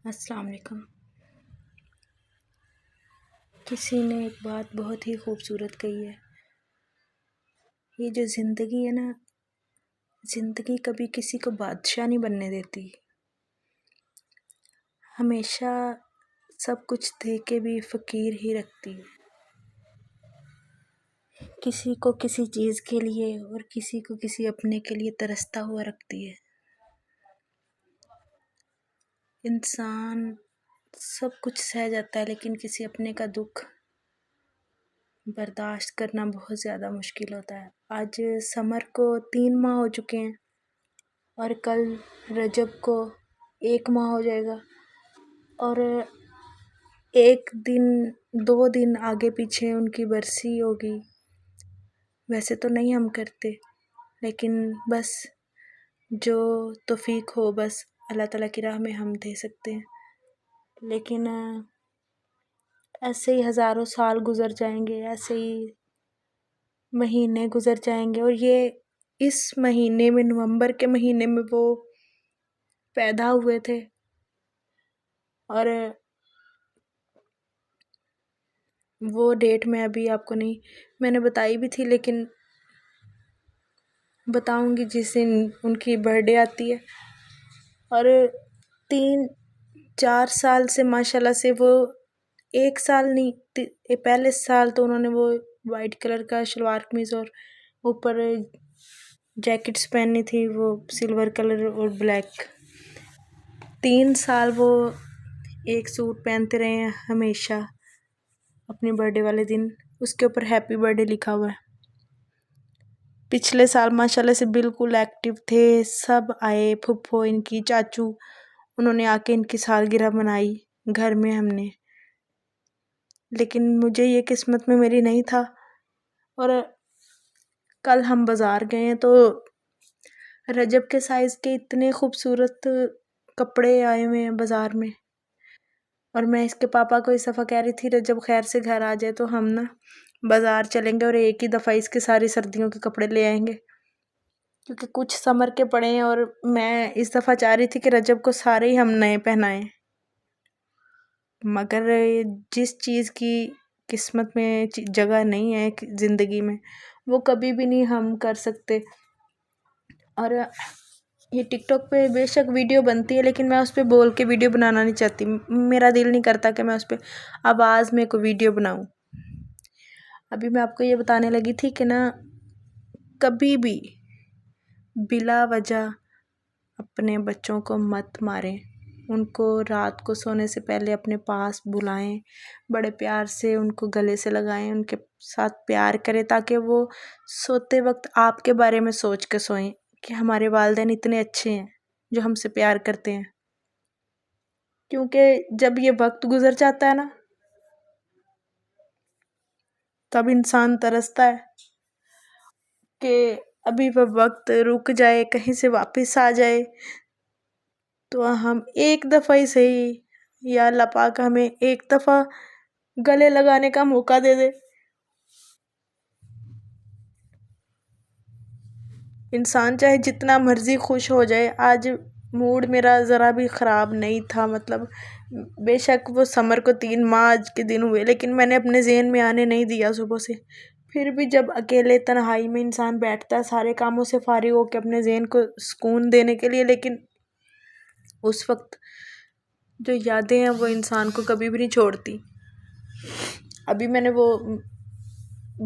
السلام علیکم۔ کسی نے ایک بات بہت ہی خوبصورت کہی ہے، یہ جو زندگی ہے نا، زندگی کبھی کسی کو بادشاہ نہیں بننے دیتی، ہمیشہ سب کچھ دے کے بھی فقیر ہی رکھتی ہے۔ کسی کو کسی چیز کے لیے اور کسی کو کسی اپنے کے لیے ترستا ہوا رکھتی ہے۔ انسان سب کچھ سہ جاتا ہے لیکن کسی اپنے کا دکھ برداشت کرنا بہت زیادہ مشکل ہوتا ہے۔ آج سمر کو 3 ماہ ہو چکے ہیں اور کل رجب کو 1 ماہ ہو جائے گا، اور 1 دن 2 دن آگے پیچھے ان کی برسی ہوگی۔ ویسے تو نہیں ہم کرتے، لیکن بس جو توفیق ہو بس اللہ تعالیٰ کی راہ میں ہم دے سکتے ہیں۔ لیکن ایسے ہی ہزاروں سال گزر جائیں گے، ایسے ہی مہینے گزر جائیں گے، اور یہ اس مہینے میں، نومبر کے مہینے میں وہ پیدا ہوئے تھے، اور وہ ڈیٹ میں ابھی آپ کو نہیں، میں نے بتائی بھی تھی لیکن بتاؤں گی جس دن ان کی برتھ ڈے آتی ہے۔ اور 3-4 سال سے ماشاءاللہ سے وہ 1 سال نہیں، پہلے سال تو انہوں نے وہ وائٹ کلر کا شلوار قمیض اور اوپر جیکٹس پہنی تھی، وہ سلور کلر اور بلیک۔ 3 سال وہ ایک سوٹ پہنتے رہے ہیں ہمیشہ اپنے برتھ ڈے والے دن، اس کے اوپر ہیپی برتھ ڈے لکھا ہوا ہے۔ پچھلے سال ماشاءاللہ سے بالکل ایکٹیو تھے، سب آئے، پھپھو ان کی، چاچو، انہوں نے آ کے ان کی سالگرہ منائی گھر میں ہم نے، لیکن مجھے یہ قسمت میں میری نہیں تھا۔ اور کل ہم بازار گئے ہیں تو رجب کے سائز کے اتنے خوبصورت کپڑے آئے ہوئے ہیں بازار میں، اور میں اس کے پاپا کو اس دفعہ کہہ رہی تھی رجب خیر سے گھر آ جائے تو ہم نا بازار چلیں گے اور ایک ہی دفعہ اس کے ساری سردیوں کے کپڑے لے آئیں گے، کیونکہ کچھ سمر کے پڑے ہیں، اور میں اس دفعہ چاہ رہی تھی کہ رجب کو سارے ہی ہم نئے پہنائیں، مگر جس چیز کی قسمت میں جگہ نہیں ہے زندگی میں وہ کبھی بھی نہیں ہم کر سکتے۔ اور یہ ٹک ٹاک پہ بے شک ویڈیو بنتی ہے لیکن میں اس پہ بول کے ویڈیو بنانا نہیں چاہتی، میرا دل نہیں کرتا کہ میں اس پہ آواز میں کوئی ویڈیو بناؤں۔ ابھی میں آپ کو یہ بتانے لگی تھی کہ نا، کبھی بھی بلا وجہ اپنے بچوں کو مت ماریں، ان کو رات کو سونے سے پہلے اپنے پاس بلائیں، بڑے پیار سے ان کو گلے سے لگائیں، ان کے ساتھ پیار کریں تاکہ وہ سوتے وقت آپ کے بارے میں سوچ کے سوئیں کہ ہمارے والدین اتنے اچھے ہیں جو ہم سے پیار کرتے ہیں۔ کیونکہ جب یہ وقت گزر جاتا ہے نا، تب انسان ترستا ہے کہ ابھی وہ وقت رک جائے، کہیں سے واپس آ جائے تو ہم ایک دفعہ ہی صحیح، یا اللہ پاک ہمیں ایک دفعہ گلے لگانے کا موقع دے دے۔ انسان چاہے جتنا مرضی خوش ہو جائے، آج موڈ میرا ذرا بھی خراب نہیں تھا، مطلب بے شک وہ سمر کو 3 ماہ آج کے دن ہوئے لیکن میں نے اپنے ذہن میں آنے نہیں دیا صبح سے۔ پھر بھی جب اکیلے تنہائی میں انسان بیٹھتا ہے سارے کاموں سے فارغ ہو کے اپنے ذہن کو سکون دینے کے لیے، لیکن اس وقت جو یادیں ہیں وہ انسان کو کبھی بھی نہیں چھوڑتی۔ ابھی میں نے وہ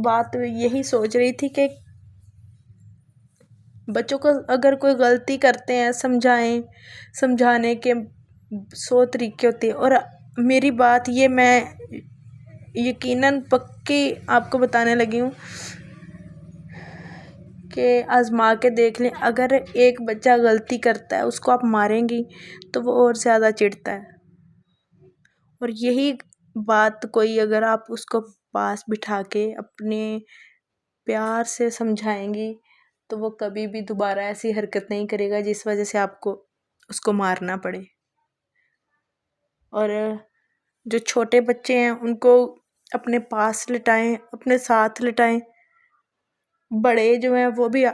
بات یہی سوچ رہی تھی کہ بچوں کو اگر کوئی غلطی کرتے ہیں سمجھانے کے 100 طریقے ہوتے ہیں، اور میری بات یہ میں یقیناً پکی آپ کو بتانے لگی ہوں کہ آزما کے دیکھ لیں، اگر ایک بچہ غلطی کرتا ہے اس کو آپ ماریں گی تو وہ اور زیادہ چڑھتا ہے، اور یہی بات کوئی اگر آپ اس کو پاس بٹھا کے اپنے پیار سے سمجھائیں گی تو وہ کبھی بھی دوبارہ ایسی حرکت نہیں کرے گا جس وجہ سے آپ کو اس کو مارنا پڑے۔ اور جو چھوٹے بچے ہیں ان کو اپنے پاس لٹائیں، اپنے ساتھ لٹائیں۔ بڑے جو ہیں وہ بھی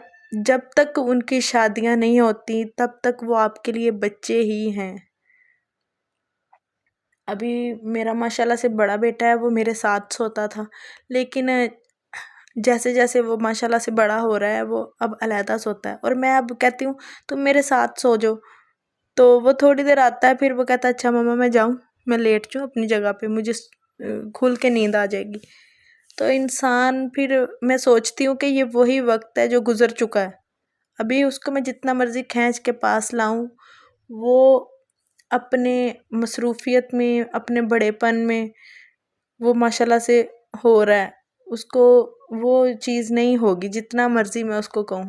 جب تک ان کی شادیاں نہیں ہوتی تب تک وہ آپ کے لیے بچے ہی ہیں۔ ابھی میرا ماشاءاللہ سے بڑا بیٹا ہے، وہ میرے ساتھ سوتا تھا، لیکن جیسے جیسے وہ ماشاءاللہ سے بڑا ہو رہا ہے وہ اب علیحدہ سوتا ہے، اور میں اب کہتی ہوں تم میرے ساتھ سو جاؤ، تو وہ تھوڑی دیر آتا ہے، پھر وہ کہتا ہے اچھا ماما میں جاؤں، میں لیٹ جاؤں اپنی جگہ پہ، مجھے کھل کے نیند آ جائے گی۔ تو انسان پھر میں سوچتی ہوں کہ یہ وہی وقت ہے جو گزر چکا ہے، ابھی اس کو میں جتنا مرضی کھینچ کے پاس لاؤں، وہ اپنے مصروفیت میں، اپنے بڑے پن میں وہ ماشاءاللہ سے ہو رہا ہے، اس کو وہ چیز نہیں ہوگی جتنا مرضی میں اس کو کہوں۔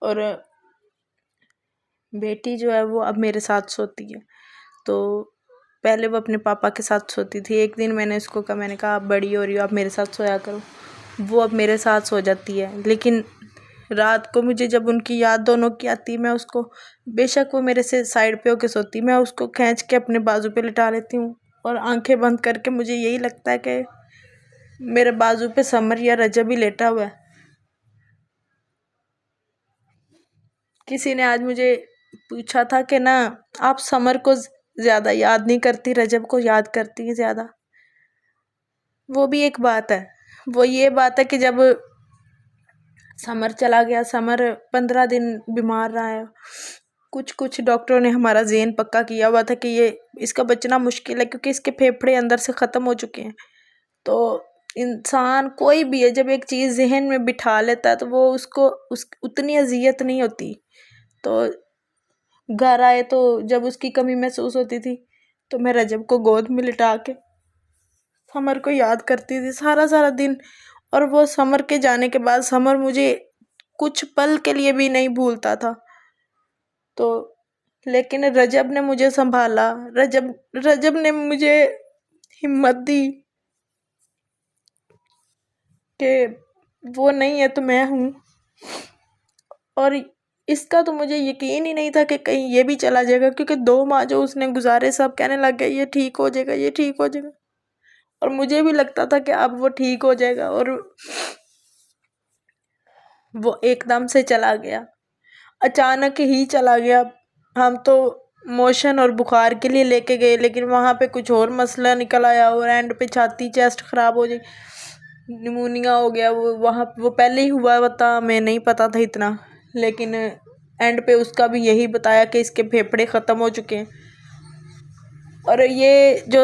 اور بیٹی جو ہے وہ اب میرے ساتھ سوتی ہے، تو پہلے وہ اپنے پاپا کے ساتھ سوتی تھی، ایک دن میں نے اس کو کہا، میں نے کہا آپ بڑی ہو رہی ہو، آپ میرے ساتھ سویا کرو، وہ اب میرے ساتھ سو جاتی ہے، لیکن رات کو مجھے جب ان کی یاد دونوں کی آتی، میں اس کو، بے شک وہ میرے سے سائڈ پہ ہو کے سوتی، میں اس کو کھینچ کے اپنے بازو پہ لٹا لیتی ہوں، اور آنکھیں بند کر کے مجھے یہی لگتا ہے کہ میرے بازو پہ سمر یا رجب ہی لیٹا ہوا ہے۔ کسی نے آج مجھے پوچھا تھا کہ نا آپ سمر کو زیادہ یاد نہیں کرتی، رجب کو یاد کرتی ہیں زیادہ۔ وہ بھی ایک بات ہے، وہ یہ بات ہے کہ جب سمر چلا گیا، سمر 15 دن بیمار رہا ہے، کچھ ڈاکٹروں نے ہمارا ذہن پکا کیا ہوا تھا کہ یہ اس کا بچنا مشکل ہے، کیونکہ اس کے پھیپھڑے اندر سے ختم ہو چکے ہیں۔ تو انسان کوئی بھی ہے جب ایک چیز ذہن میں بٹھا لیتا ہے تو وہ اس کو اتنی اذیت نہیں ہوتی۔ تو گھر آئے تو جب اس کی کمی محسوس ہوتی تھی تو میں رجب کو گود میں لٹا کے سمر کو یاد کرتی تھی سارا سارا دن، اور وہ سمر کے جانے کے بعد سمر مجھے کچھ پل کے لیے بھی نہیں بھولتا تھا۔ تو لیکن رجب نے مجھے سنبھالا، رجب نے مجھے ہمت دی کہ وہ نہیں ہے تو میں ہوں، اور اس کا تو مجھے یقین ہی نہیں تھا کہ کہیں یہ بھی چلا جائے گا، کیونکہ 2 ماہ جو اس نے گزارے سب کہنے لگ گئے یہ ٹھیک ہو جائے گا، یہ ٹھیک ہو جائے گا، اور مجھے بھی لگتا تھا کہ اب وہ ٹھیک ہو جائے گا، اور وہ ایک دم سے چلا گیا، اچانک ہی چلا گیا۔ ہم تو موشن اور بخار کے لیے لے کے گئے، لیکن وہاں پہ کچھ اور مسئلہ نکل آیا، اور اینڈ پہ چھاتی چیسٹ خراب ہو جائے، نمونیا ہو گیا، وہ پہلے ہی ہوا تھا، ہمیں نہیں پتا تھا اتنا، لیکن اینڈ پہ اس کا بھی یہی بتایا کہ اس کے پھیپھڑے ختم ہو چکے ہیں۔ اور یہ جو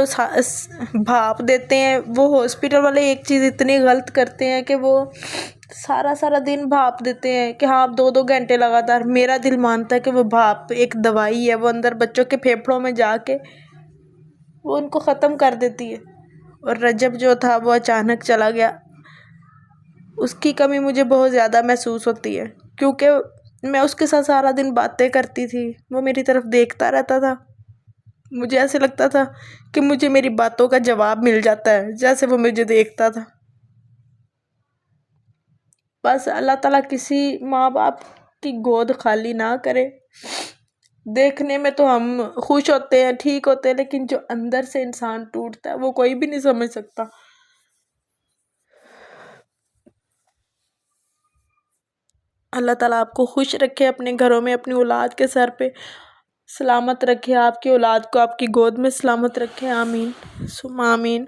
بھاپ دیتے ہیں، وہ ہاسپٹل والے ایک چیز اتنی غلط کرتے ہیں کہ وہ سارا سارا دن بھاپ دیتے ہیں کہ ہاں 2 گھنٹے لگاتار۔ میرا دل مانتا ہے کہ وہ بھاپ ایک دوائی ہے، وہ اندر بچوں کے پھیپھڑوں میں جا کے وہ ان کو ختم کر دیتی ہے۔ اور رجب جو تھا وہ اچانک چلا گیا، اس کی کمی مجھے بہت زیادہ محسوس ہوتی ہے، کیونکہ میں اس کے ساتھ سارا دن باتیں کرتی تھی، وہ میری طرف دیکھتا رہتا تھا، مجھے ایسے لگتا تھا کہ مجھے میری باتوں کا جواب مل جاتا ہے جیسے وہ مجھے دیکھتا تھا۔ بس اللہ تعالیٰ کسی ماں باپ کی گود خالی نہ کرے۔ دیکھنے میں تو ہم خوش ہوتے ہیں، ٹھیک ہوتے ہیں، لیکن جو اندر سے انسان ٹوٹتا ہے وہ کوئی بھی نہیں سمجھ سکتا۔ اللہ تعالیٰ آپ کو خوش رکھے اپنے گھروں میں، اپنی اولاد کے سر پہ سلامت رکھے، آپ کی اولاد کو آپ کی گود میں سلامت رکھے، آمین ثم آمین۔